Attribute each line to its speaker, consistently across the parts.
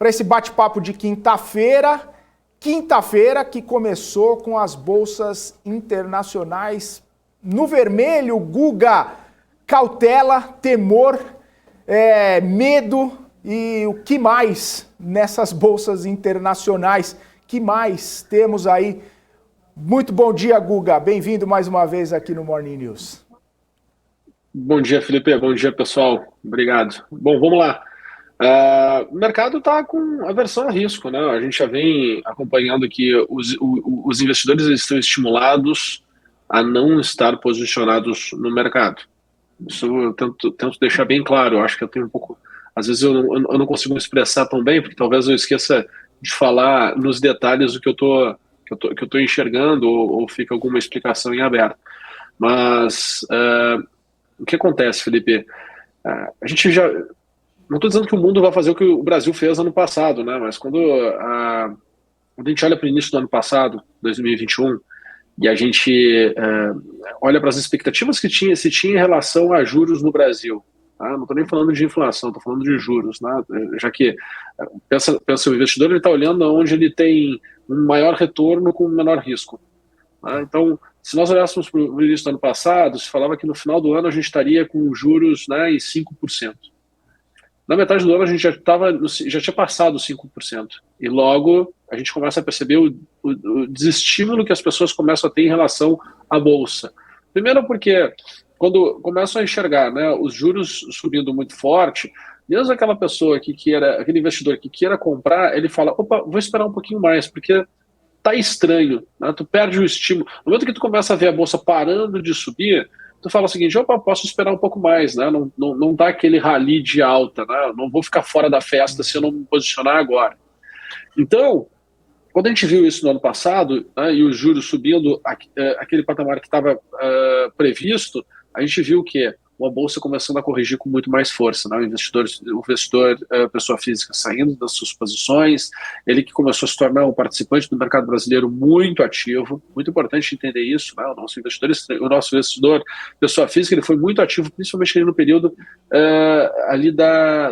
Speaker 1: para esse bate-papo de quinta-feira. Quinta-feira que começou com as bolsas internacionais no vermelho. Guga, cautela, temor, medo e o que mais nessas bolsas internacionais? Que mais temos aí? Muito bom dia, Guga. Bem-vindo mais uma vez aqui no Morning News.
Speaker 2: Bom dia, Felipe. Bom dia, pessoal. Obrigado. Bom, vamos lá. O mercado está com aversão a risco, né? A gente já vem acompanhando que os investidores estão estimulados a não estar posicionados no mercado. Isso eu tento deixar bem claro. Eu acho que eu tenho um pouco... Às vezes eu não consigo me expressar tão bem, porque talvez eu esqueça de falar nos detalhes do que eu tô enxergando ou fica alguma explicação em aberto. Mas o que acontece, Felipe? A gente já... Não estou dizendo que o mundo vai fazer o que o Brasil fez ano passado, né? Mas quando a gente olha para o início do ano passado, 2021, e a gente olha para as expectativas que se tinha em relação a juros no Brasil, tá? Não estou nem falando de inflação, estou falando de juros, né? Já que pensa o investidor, ele está olhando onde ele tem um maior retorno com um menor risco. Tá? Então, se nós olhássemos para o início do ano passado, se falava que no final do ano a gente estaria com juros, né, em 5%. Na metade do ano a gente já tinha passado os 5%. E logo a gente começa a perceber o desestímulo que as pessoas começam a ter em relação à Bolsa. Primeiro porque quando começam a enxergar, né, os juros subindo muito forte, mesmo aquela pessoa aquele investidor que queira comprar, ele fala, opa, vou esperar um pouquinho mais, porque tá estranho, né? Tu perde o estímulo. No momento que tu começa a ver a Bolsa parando de subir, tu fala o seguinte, opa, posso esperar um pouco mais, né? Não dá aquele rally de alta, né? Não vou ficar fora da festa se eu não me posicionar agora. Então, quando a gente viu isso no ano passado, né, e os juros subindo aquele patamar que estava previsto, a gente viu que uma bolsa começando a corrigir com muito mais força, né? O investidor, pessoa física saindo das suas posições, ele que começou a se tornar um participante do mercado brasileiro muito ativo, muito importante entender isso, né? O nosso investidor, pessoa física, ele foi muito ativo, principalmente ali no período ali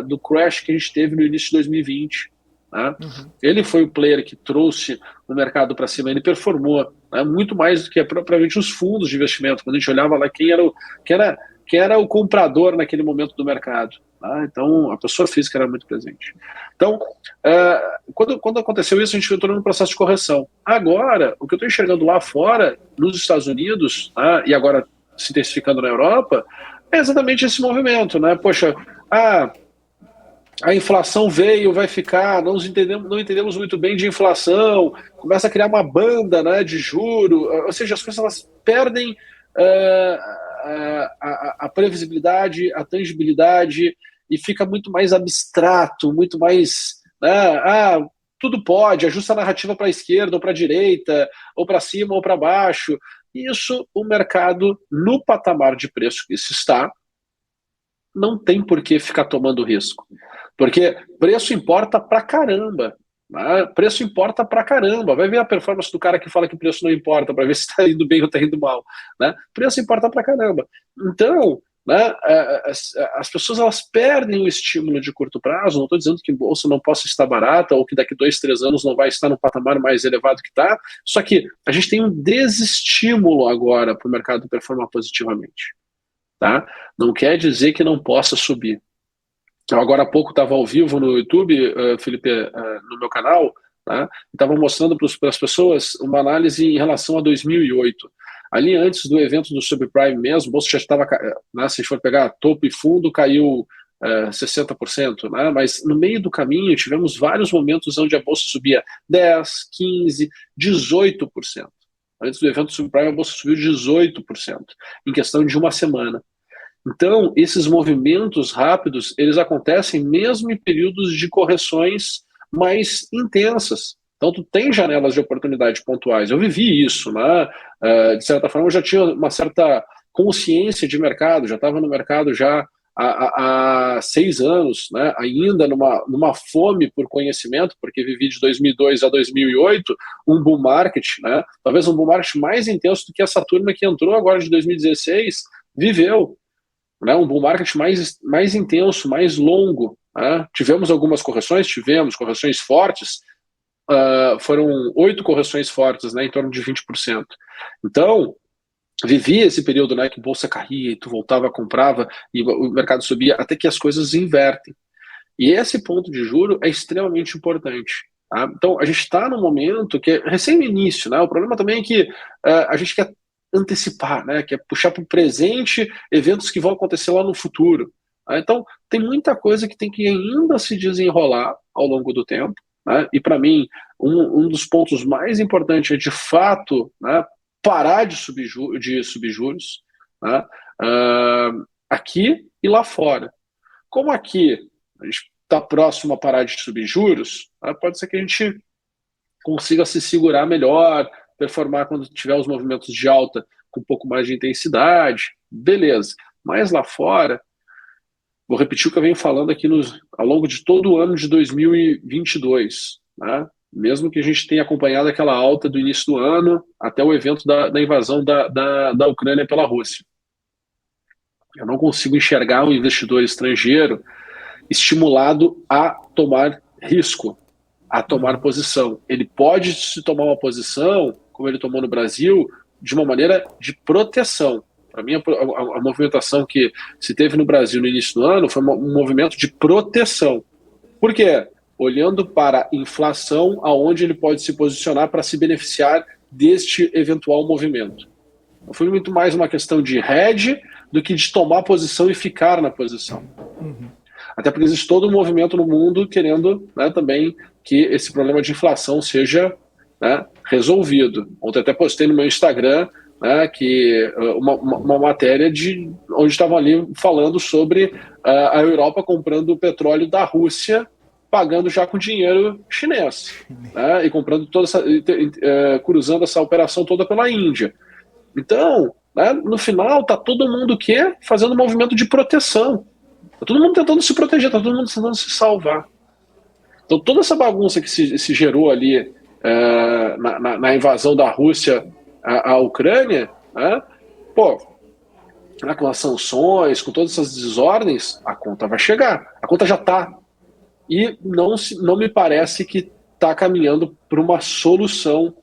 Speaker 2: do crash que a gente teve no início de 2020. Né? Uhum. Ele foi o player que trouxe o mercado para cima, ele performou, né, muito mais do que propriamente os fundos de investimento, quando a gente olhava lá quem era o comprador naquele momento do mercado. Tá? Então, a pessoa física era muito presente. Então, quando aconteceu isso, a gente entrou num processo de correção. Agora, o que eu estou enxergando lá fora, nos Estados Unidos, tá, e agora se intensificando na Europa, é exatamente esse movimento. Né? Poxa, a inflação veio, vai ficar, não entendemos muito bem de inflação, começa a criar uma banda, né, de juro, ou seja, as coisas elas perdem a previsibilidade, a tangibilidade, e fica muito mais abstrato, muito mais, né, tudo pode, ajusta a narrativa para a esquerda ou para a direita, ou para cima ou para baixo. Isso, o mercado, no patamar de preço que se está, não tem por que ficar tomando risco. Porque preço importa pra caramba. Né? Preço importa pra caramba. Vai ver a performance do cara que fala que preço não importa, para ver se está indo bem ou está indo mal. Né? Preço importa pra caramba. Então, né, as pessoas elas perdem o estímulo de curto prazo. Não estou dizendo que bolsa não possa estar barata ou que daqui 2, 3 anos não vai estar no patamar mais elevado que está. Só que a gente tem um desestímulo agora para o mercado performar positivamente. Tá? Não quer dizer que não possa subir. Eu agora há pouco estava ao vivo no YouTube, Felipe, no meu canal, tá? Estava mostrando para as pessoas uma análise em relação a 2008. Ali antes do evento do subprime mesmo, o bolsa já estava, né, se a gente for pegar topo e fundo, caiu 60%, né? Mas no meio do caminho tivemos vários momentos onde a bolsa subia 10%, 15%, 18%. Antes do evento do subprime, a bolsa subiu 18% em questão de uma semana. Então, esses movimentos rápidos, eles acontecem mesmo em períodos de correções mais intensas. Então, tu tem janelas de oportunidade pontuais. Eu vivi isso, né? De certa forma, eu já tinha uma certa consciência de mercado, já estava no mercado já há 6 anos, né? Ainda numa fome por conhecimento, porque vivi de 2002 a 2008, um bull market, né? Talvez um bull market mais intenso do que essa turma que entrou agora de 2016 viveu. Né, um bull market mais intenso, mais longo, né? Tivemos algumas correções, tivemos correções fortes, foram 8 correções fortes, né, em torno de 20%. Então, vivia esse período, né, que a bolsa caía e tu voltava, comprava e o mercado subia, até que as coisas invertem. E esse ponto de juro é extremamente importante. Tá? Então, a gente está num momento que é recém no início, né? O problema também é que a gente quer antecipar, né? Quer puxar para o presente eventos que vão acontecer lá no futuro. Tá? Então, tem muita coisa que tem que ainda se desenrolar ao longo do tempo. Né? E, para mim, um dos pontos mais importantes é, de fato, né, parar de subir juros, né? Aqui e lá fora. Como aqui a gente está próximo a parar de subir juros, pode ser que a gente consiga se segurar melhor, performar quando tiver os movimentos de alta com um pouco mais de intensidade, beleza. Mas lá fora, vou repetir o que eu venho falando aqui ao longo de todo o ano de 2022, né? Mesmo que a gente tenha acompanhado aquela alta do início do ano até o evento da invasão da Ucrânia pela Rússia. Eu não consigo enxergar um investidor estrangeiro estimulado a tomar risco, a tomar posição. Ele pode se tomar uma posição, como ele tomou no Brasil, de uma maneira de proteção. Para mim, a movimentação que se teve no Brasil no início do ano foi um movimento de proteção. Por quê? Olhando para a inflação, aonde ele pode se posicionar para se beneficiar deste eventual movimento. Foi muito mais uma questão de hedge do que de tomar posição e ficar na posição. Até porque existe todo um movimento no mundo querendo, né, também que esse problema de inflação seja, né, resolvido. Ontem até postei no meu Instagram, né, que uma matéria onde estavam ali falando sobre a Europa comprando petróleo da Rússia, pagando já com dinheiro chinês, né, e comprando cruzando essa operação toda pela Índia. Então, né, no final, está todo mundo fazendo um movimento de proteção. Está todo mundo tentando se proteger, está todo mundo tentando se salvar. Então, toda essa bagunça que se gerou ali na invasão da Rússia à Ucrânia, né, com as sanções, com todas essas desordens, a conta vai chegar. A conta já está. E não me parece que está caminhando para uma solução.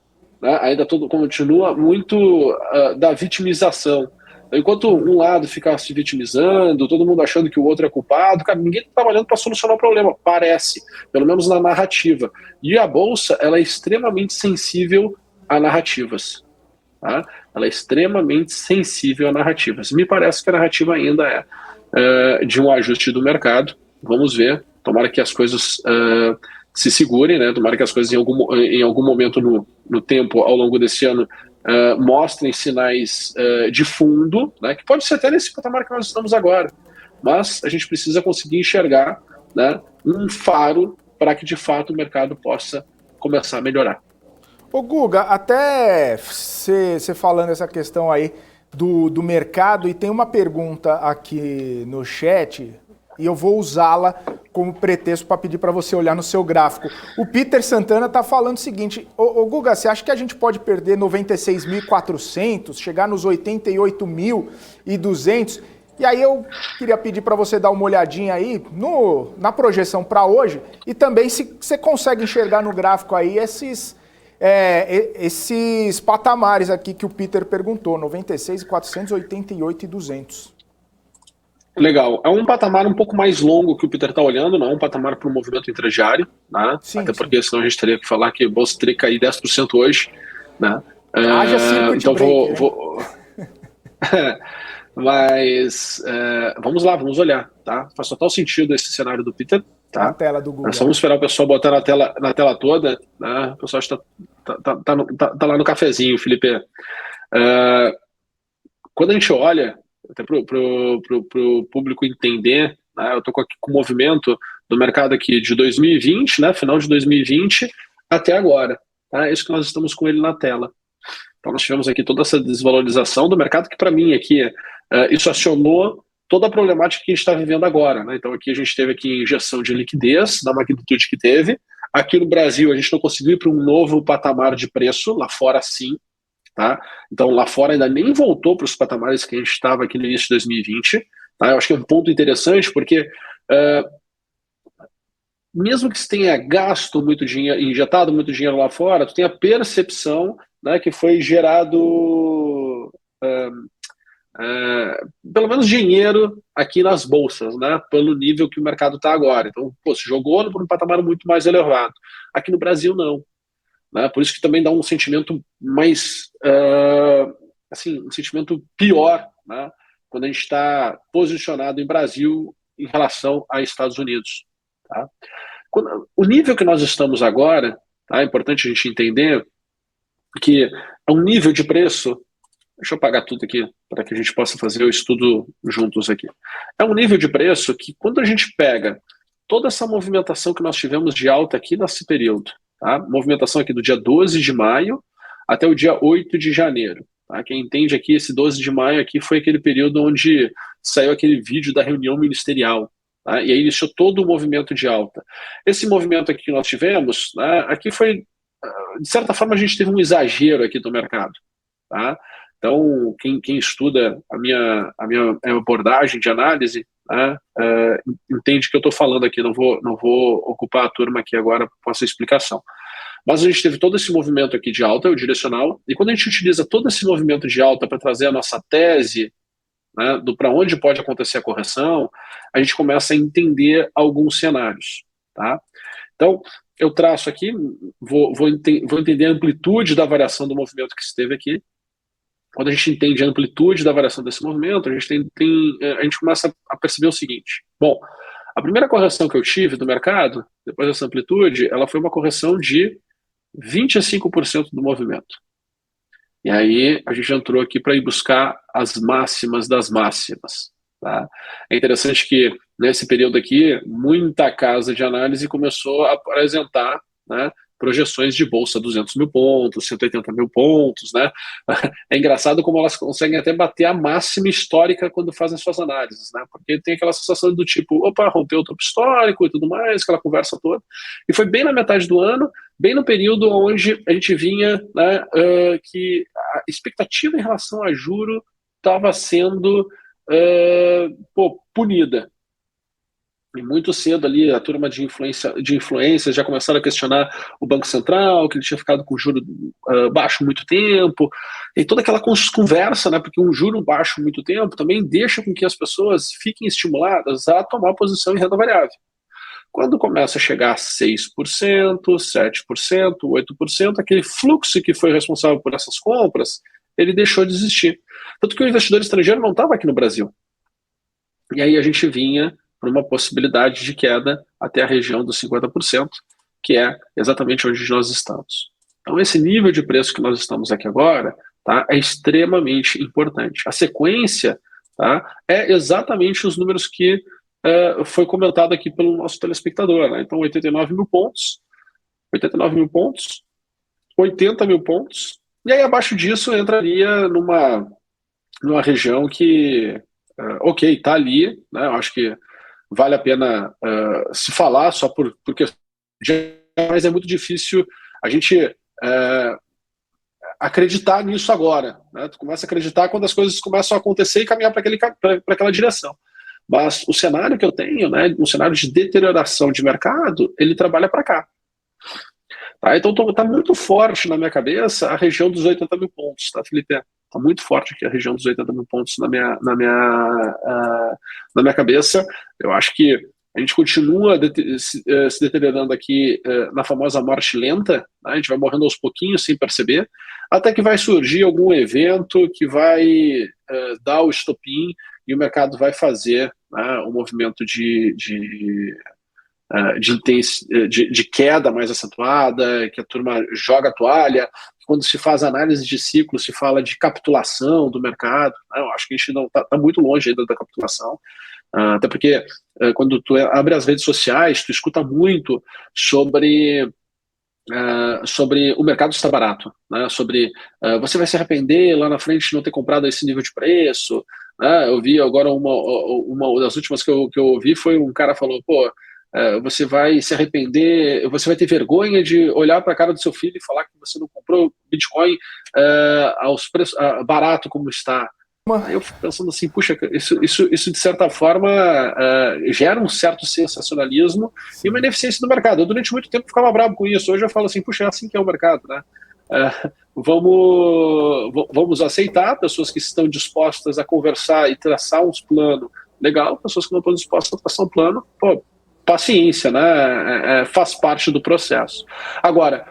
Speaker 2: Né? Ainda continua muito da vitimização. Enquanto um lado fica se vitimizando, todo mundo achando que o outro é culpado, cara, ninguém está trabalhando para solucionar o problema, parece, pelo menos na narrativa. E a Bolsa, ela é extremamente sensível a narrativas. Tá? Ela é extremamente sensível a narrativas. Me parece que a narrativa ainda é de um ajuste do mercado. Vamos ver. Tomara que as coisas se segurem, né? Tomara que as coisas em algum momento no tempo, ao longo desse ano, mostrem sinais de fundo, né, que pode ser até nesse patamar que nós estamos agora, mas a gente precisa conseguir enxergar, né, um faro para que de fato o mercado possa começar a melhorar.
Speaker 1: Ô Guga, até você falando essa questão aí do mercado, e tem uma pergunta aqui no chat, e eu vou usá-la como pretexto para pedir para você olhar no seu gráfico. O Peter Santana está falando o seguinte: ô Guga, você acha que a gente pode perder 96.400, chegar nos 88.200? E aí eu queria pedir para você dar uma olhadinha aí na projeção para hoje, e também se você consegue enxergar no gráfico aí esses patamares aqui que o Peter perguntou, 96.400, 88.200.
Speaker 2: Legal. É um patamar um pouco mais longo que o Peter está olhando, não é um patamar para o movimento intradiário, né? Sim, até porque senão a gente teria que falar que a bolsa teria que cair 10% hoje, né?
Speaker 1: Haja circuit
Speaker 2: então
Speaker 1: breaker,
Speaker 2: mas vamos lá, vamos olhar, tá? Faz total sentido esse cenário do Peter, tá?
Speaker 1: Na tela do Google.
Speaker 2: Só vamos esperar o pessoal botar na tela toda, né? O pessoal está lá no cafezinho, Felipe. Quando a gente olha, até para o público entender, né, eu estou aqui com o movimento do mercado aqui de 2020, né, final de 2020 até agora. Tá? É isso que nós estamos com ele na tela. Então nós tivemos aqui toda essa desvalorização do mercado, que para mim aqui isso acionou toda a problemática que a gente está vivendo agora. Né? Então aqui a gente teve aqui injeção de liquidez, da magnitude que teve. Aqui no Brasil a gente não conseguiu ir para um novo patamar de preço, lá fora sim. Tá? Então lá fora ainda nem voltou para os patamares que a gente estava aqui no início de 2020. Tá? Eu acho que é um ponto interessante porque mesmo que você tenha gasto muito dinheiro, injetado muito dinheiro lá fora, tu tem a percepção, né, que foi gerado pelo menos dinheiro aqui nas bolsas, né, pelo nível que o mercado está agora. Então, pô, se jogou por um patamar muito mais elevado. Aqui no Brasil, não. Né, por isso que também dá um sentimento mais, assim, um sentimento pior, né, quando a gente está posicionado em Brasil em relação a Estados Unidos. Tá? O nível que nós estamos agora, tá, é importante a gente entender que é um nível de preço. Deixa eu apagar tudo aqui para que a gente possa fazer o estudo juntos aqui. É um nível de preço que, quando a gente pega toda essa movimentação que nós tivemos de alta aqui nesse período, tá? Movimentação aqui do dia 12 de maio até o dia 8 de janeiro. Tá? Quem entende aqui, esse 12 de maio aqui foi aquele período onde saiu aquele vídeo da reunião ministerial. Tá? E aí iniciou todo o movimento de alta. Esse movimento aqui que nós tivemos, né, aqui foi, de certa forma, a gente teve um exagero aqui do mercado. Tá? Então, quem estuda a minha abordagem de análise, né, entende o que eu estou falando aqui, não vou ocupar a turma aqui agora com essa explicação. Mas a gente teve todo esse movimento aqui de alta, o direcional, e quando a gente utiliza todo esse movimento de alta para trazer a nossa tese, né, do para onde pode acontecer a correção, a gente começa a entender alguns cenários. Tá? Então, eu traço aqui, vou entender a amplitude da variação do movimento que esteve aqui. Quando a gente entende a amplitude da variação desse movimento, a gente começa a perceber o seguinte. Bom, a primeira correção que eu tive do mercado, depois dessa amplitude, ela foi uma correção de 25% do movimento. E aí a gente entrou aqui para ir buscar as máximas das máximas. Tá? É interessante que nesse período aqui, muita casa de análise começou a apresentar, né, projeções de bolsa 200 mil pontos, 180 mil pontos, né? É engraçado como elas conseguem até bater a máxima histórica quando fazem suas análises, né? Porque tem aquela sensação do tipo, opa, rompeu o topo histórico e tudo mais, aquela conversa toda. E foi bem na metade do ano, bem no período onde a gente vinha, né, que a expectativa em relação a juro estava sendo punida. E muito cedo ali a turma de influências já começaram a questionar o Banco Central, que ele tinha ficado com juro baixo muito tempo, e toda aquela conversa, né, porque um juro baixo muito tempo também deixa com que as pessoas fiquem estimuladas a tomar posição em renda variável. Quando começa a chegar a 6%, 7%, 8%, aquele fluxo que foi responsável por essas compras, ele deixou de existir. Tanto que o investidor estrangeiro não estava aqui no Brasil. E aí a gente vinha para uma possibilidade de queda até a região dos 50%, que é exatamente onde nós estamos. Então, esse nível de preço que nós estamos aqui agora, tá, é extremamente importante. A sequência, tá, é exatamente os números que foi comentado aqui pelo nosso telespectador. Né? Então, 89 mil pontos, 89 mil pontos, 80 mil pontos, e aí abaixo disso entraria numa região que, ok, está ali, né, eu acho que vale a pena se falar só porque mas é muito difícil a gente acreditar nisso agora. Né? Tu começa a acreditar quando as coisas começam a acontecer e caminhar para aquela direção. Mas o cenário que eu tenho, né, um cenário de deterioração de mercado, ele trabalha para cá. Tá? Então está muito forte na minha cabeça a região dos 80 mil pontos, tá, Felipe? Está muito forte aqui a região dos 80 mil pontos na minha cabeça. Eu acho que a gente continua se deteriorando aqui na famosa morte lenta, né? A gente vai morrendo aos pouquinhos sem perceber, até que vai surgir algum evento que vai dar o estopim e o mercado vai fazer, né, um movimento de queda mais acentuada, que a turma joga a toalha. Quando se faz análise de ciclo, se fala de capitulação do mercado. Eu acho que a gente não está muito longe ainda da capitulação. Até porque quando tu abre as redes sociais, tu escuta muito sobre o mercado estar barato, né? Sobre você vai se arrepender lá na frente de não ter comprado esse nível de preço. Né? Eu vi agora uma das últimas que eu ouvi foi um cara falou, pô, você vai se arrepender, você vai ter vergonha de olhar para a cara do seu filho e falar que você não comprou Bitcoin aos preços barato como está. Aí eu fico pensando assim, puxa, isso de certa forma gera um certo sensacionalismo e uma ineficiência do mercado. Eu durante muito tempo ficava bravo com isso. Hoje eu falo assim, puxa, é assim que é o mercado, né? Vamos aceitar pessoas que estão dispostas a conversar e traçar uns planos legal, pessoas que não estão dispostas a traçar um plano, pô, paciência, né? Faz parte do processo. Agora,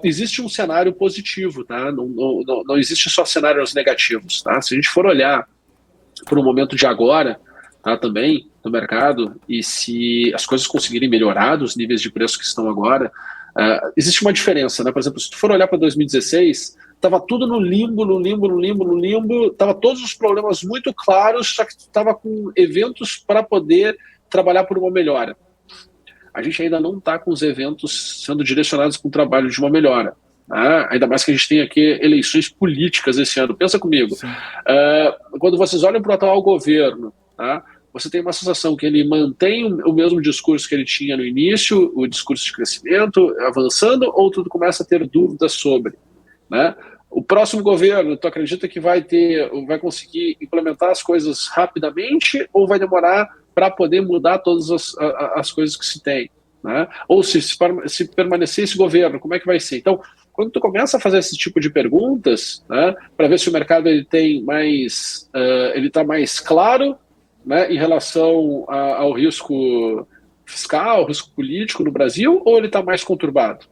Speaker 2: existe um cenário positivo, tá? Não existe só cenários negativos, tá? Se a gente for olhar para o momento de agora, tá, também no mercado, e se as coisas conseguirem melhorar dos níveis de preço que estão agora, existe uma diferença, né? Por exemplo, se tu for olhar para 2016, estava tudo no limbo, estava todos os problemas muito claros, só que tu estava com eventos para poder trabalhar por uma melhora. A gente ainda não está com os eventos sendo direcionados para o trabalho de uma melhora. Tá? Ainda mais que a gente tem aqui eleições políticas esse ano. Pensa comigo. Quando vocês olham para o atual governo, tá? Você tem uma sensação que ele mantém o mesmo discurso que ele tinha no início, o discurso de crescimento, avançando, ou tudo começa a ter dúvidas sobre, né? O próximo governo, tu acredita que vai conseguir implementar as coisas rapidamente ou vai demorar para poder mudar todas as coisas que se tem, né? Ou se permanecer esse governo, como é que vai ser? Então, quando tu começa a fazer esse tipo de perguntas, né, para ver se o mercado ele está mais claro, né, em relação ao risco fiscal, risco político no Brasil, ou ele está mais conturbado?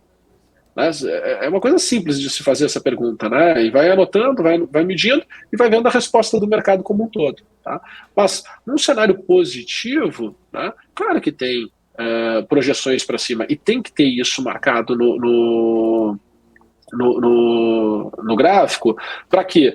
Speaker 2: É uma coisa simples de se fazer essa pergunta, né? E vai anotando, vai medindo e vai vendo a resposta do mercado como um todo. Tá? Mas num cenário positivo, né, claro que tem projeções para cima e tem que ter isso marcado no gráfico para que,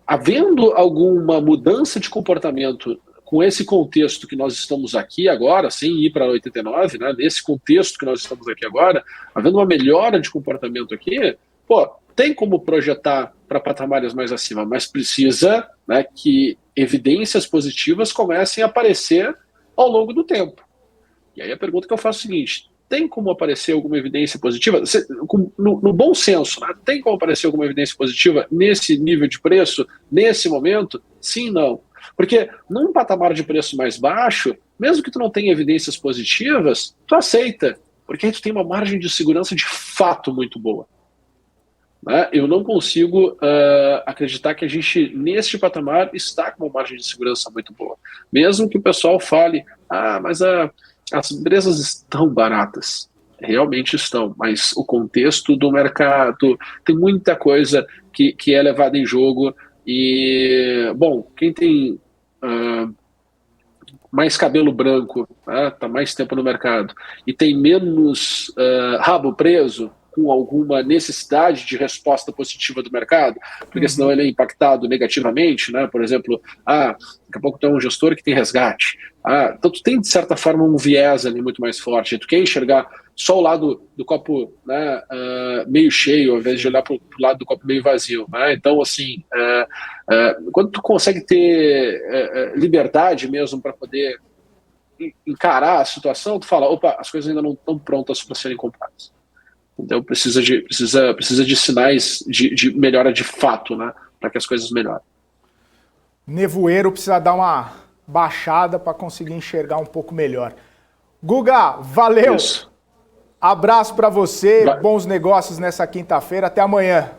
Speaker 2: havendo alguma mudança de comportamento com esse contexto que nós estamos aqui agora, sem ir para 89, né, nesse contexto que nós estamos aqui agora, havendo uma melhora de comportamento aqui, pô, tem como projetar para patamares mais acima, mas precisa, né, que evidências positivas comecem a aparecer ao longo do tempo. E aí a pergunta que eu faço é a seguinte: tem como aparecer alguma evidência positiva? No bom senso, né, tem como aparecer alguma evidência positiva nesse nível de preço, nesse momento? Sim, não. Porque num patamar de preço mais baixo, mesmo que tu não tenha evidências positivas, tu aceita, porque aí tu tem uma margem de segurança de fato muito boa. Né? Eu não consigo acreditar que a gente, neste patamar, está com uma margem de segurança muito boa. Mesmo que o pessoal fale, mas as empresas estão baratas. Realmente estão, mas o contexto do mercado, tem muita coisa que é levada em jogo. E, bom, quem tem mais cabelo branco, tá mais tempo no mercado, e tem menos rabo preso, com alguma necessidade de resposta positiva do mercado, porque senão ele é impactado negativamente, né? Por exemplo, daqui a pouco tem um gestor que tem resgate. Então tu tem, de certa forma, um viés ali muito mais forte. Tu quer enxergar só o lado do copo, né, meio cheio, ao invés de olhar para o lado do copo meio vazio. Né? Então, assim, quando tu consegue ter liberdade mesmo para poder encarar a situação, tu fala, opa, as coisas ainda não estão prontas para serem compradas. Então precisa de sinais de melhora de fato, né, para que as coisas melhorem.
Speaker 1: Nevoeiro precisa dar uma baixada para conseguir enxergar um pouco melhor. Guga, valeu! Isso. Abraço para você, bons negócios nessa quinta-feira, até amanhã.